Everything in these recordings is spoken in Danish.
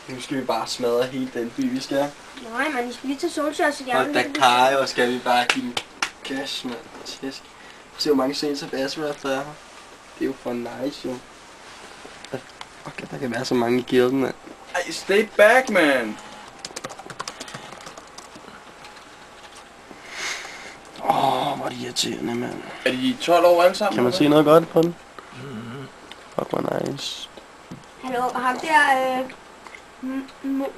Nu skal vi bare smadre hele den by, vi skal. Nej, man, I skal lige tage solshots igen. Og da kaj, og skal vi bare give dem cash, mand. Tæsk. Se hvor mange scenes af Bassrap der er her. Det er jo for nice, jo. Okay, der kan være så mange i gilden, mand. Ej, stay back, man! Hvor er det irriterende, mand. Er de 12 år alle sammen? Kan man se noget godt på den? Fuck, hvor nice. Hallo, ham der,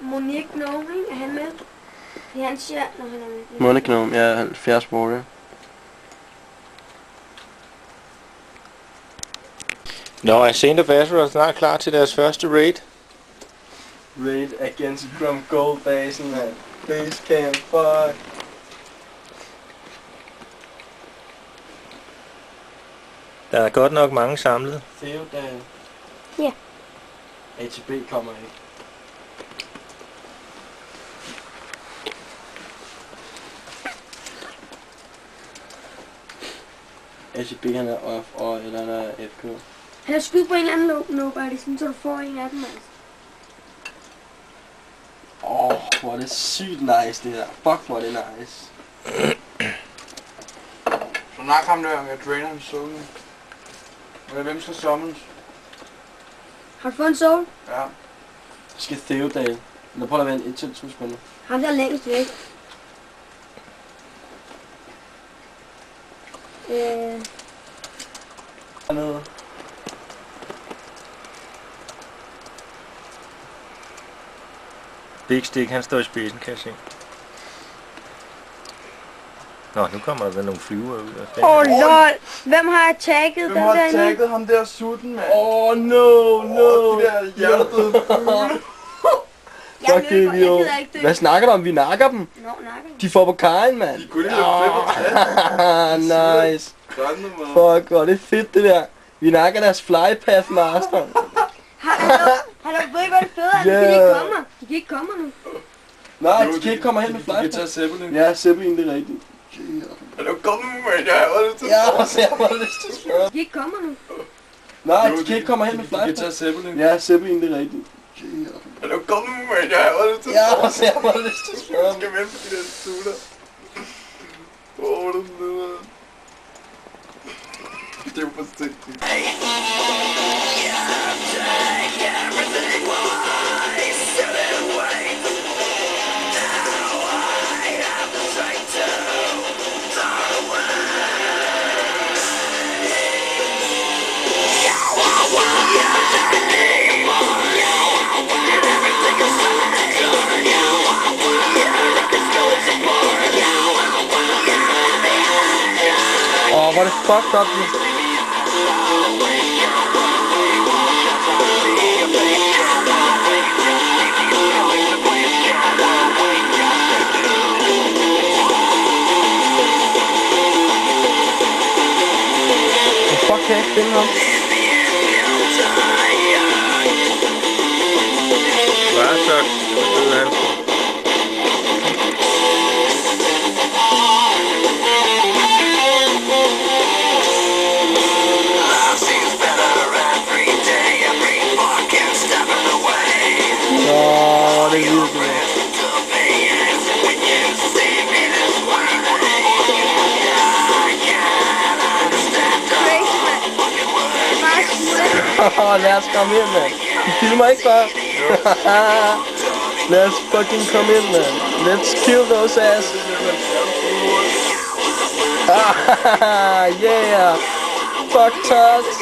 Monique Gnome, er han med? Det han siger, når han er med. Monique Gnome, ja, 70 Warrior. Nå, er Saint of Azure snart klar til deres første raid? Raid against Grum Gold Basen, man. Basecamp, fuck. Der er godt nok mange samlet. Theodal. Ja. ATB kommer ikke. ATB han er off, og eller han er FK. Han har skudt på en eller anden nobody, sådan, så du får en af dem, altså. Hvor er det sygt nice det her. Fuck, hvor er det nice. Så nok ham der, jeg drainer hans soul. Hvem skal summons? Har du fået en soul? Ja. Så skal Theodal. Eller prøv at vente 1-2 sekunder. Ham der er længst væk. Hernede. Big Stick, han står i spidsen, kan jeg se. Nå, nu kommer der vel nogle flyver ud af lol! Hvem har tagget Hvem har tagget ham der sutten, mand? No. De der hjertedøde fugle. Fuck det, Leo. Hvad snakker du om? Vi nakker dem. Nå, nakker De får på kajen, mand. De kunne lige have Nice. Fuck, hvor er det fedt det der. Vi nakker deres flypath master. Hallo, ved I hvad det fede er? De kan ikke komme. De kan ikke komme nu. Nej, de kan ikke komme hen med flypath. De kan tage Zeppelin. Ja, Zeppelin, det er rigtigt. Hallo, kom nu, mand. Jeg har lyst til jeg har lyst til at spørge. De kan ikke komme nu. Nej, de kan ikke komme hen med flypath. De kan tage Zeppelin. Ja, Zeppelin, det er rigtigt. Hallo, kom nu, mand. Jeg har lyst til jeg har lyst til at spørge. Jeg skal vente på de der sutter. Hvor er det nede? Det er jo forsigtigt. Hvor er det fucked up, det. Fuck, kan jeg ikke finde ham? Hvad er så? Hvad er han? Det er vildt, det der. Lad os komme ind, mand. De filmer ikke bare. Lad os fucking komme ind, man. Let's kill those ass. Yeah. Fuck tots.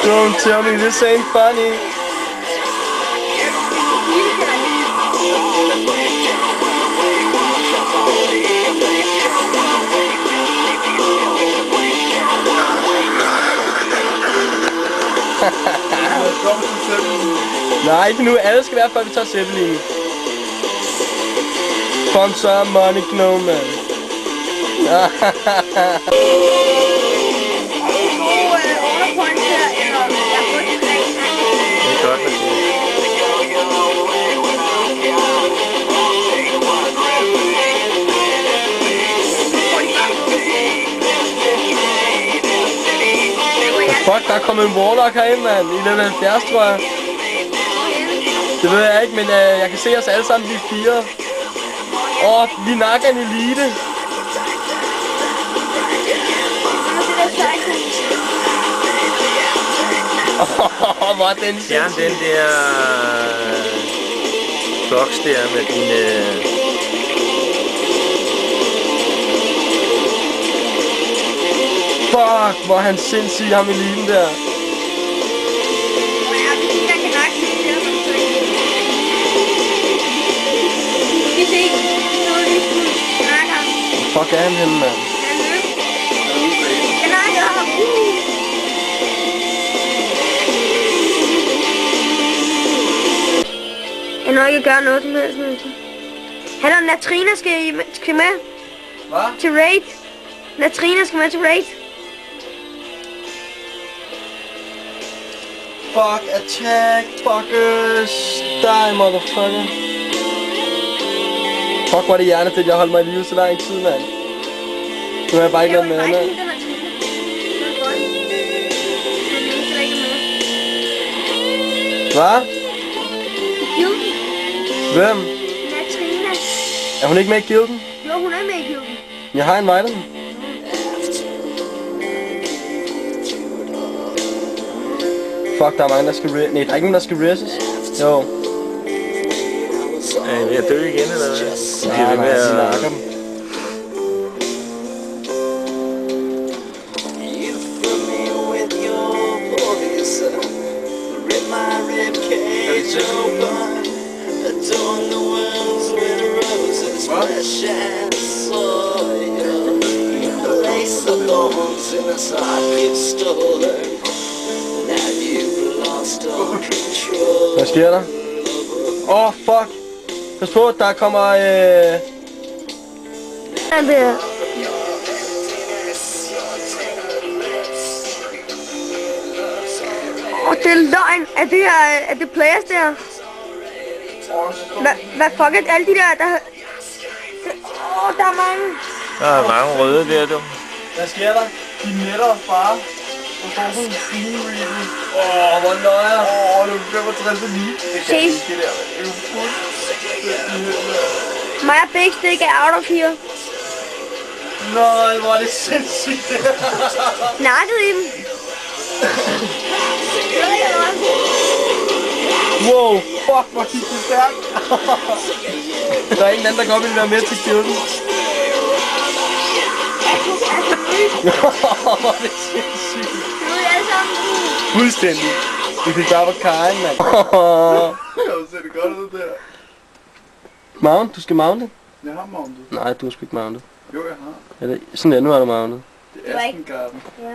Don't tell me this ain't funny. Nej, ikke nu. Alle skal være, før vi tager Zeppelin. Sponsor Monique Gnome, man. Det er godt, man siger. Fuck, der er kommet en warlock herind, mand. I level 70, tror jeg. Det ved jeg ikke, men jeg kan se os alle sammen blive 4. Vi nakker en elite. Hvor er den Fjern den der boks der med dine... Fuck, hvor er han sindssyg, ham eliten der. Fuck er han henne, mand? Jeg når ikke gøre noget som helst. Han og Latrina skal med. Hvad? Til raid. Latrina skal med til raid. Fuck, attack, fuckers. Die, motherfucker. Fuck, hvor er det hjernedødt, jeg holdt mig i live så lang tid, mand. Nu har jeg bare ikke lavet med andet. Hvad? Hvem? Latrina. Er hun ikke med i guilden? Jo, hun er med i guilden. Jeg har invited den. Fuck, der er mange, der skal nej, der er ikke nogen, der skal reses. Jo. Er I ved at dø igen, eller hvad? Nej, nej, de nakker dem. Hvad sker der? Fuck! Pas på, der kommer Det er løgn. Er det players der? Hvad fuck er alle de der der er mange. Der er mange røde der, du. Hvad sker der? De netter far. Og får sådan en scene reading. Hvor nøjer. Du er 65 lige. Det kan ikke det der. Det er jo fuldstændig. Mig og Big Stick er out of here. Nej, hvor er det sindssygt. Nakket i dem. Wow, fuck, hvor gik det stærkt. Der er ingen anden, der godt ville være med til guilden. Hvor er det sindssygt. Nu er I alle sammen. Fuldstændig. Vi fik bare på Karen, mand. Jeg ser det godt ud der. Mount, du skal mounte. Jeg har mounted. Nej, du skal ikke mounte. Jo, jeg har. Er det sådan der, nu har du mountet. Det er Aspengarden. Ja.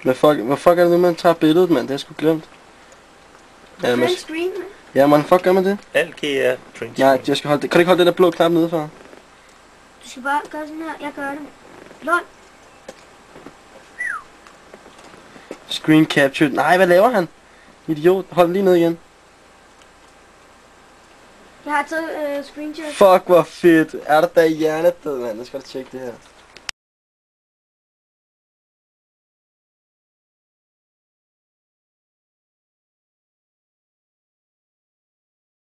Hvad fuck er det nu, man tager billedet, mand? Det har jeg sgu glemt. Ja, Print screen. ja, man, fuck gør man det? Alt kan jeg print. Nej, jeg skal holde det. Kan du ikke holde den der blå knap nede for? Du skal bare gøre sådan her. Jeg gør det. Lol. Screen captured. Nej, hvad laver han? Idiot. Hold den lige ned igen. Jeg har taget screenshot. Fuck, hvor fedt. Er der da hjernedød, mand? Jeg skal da tjekke det her.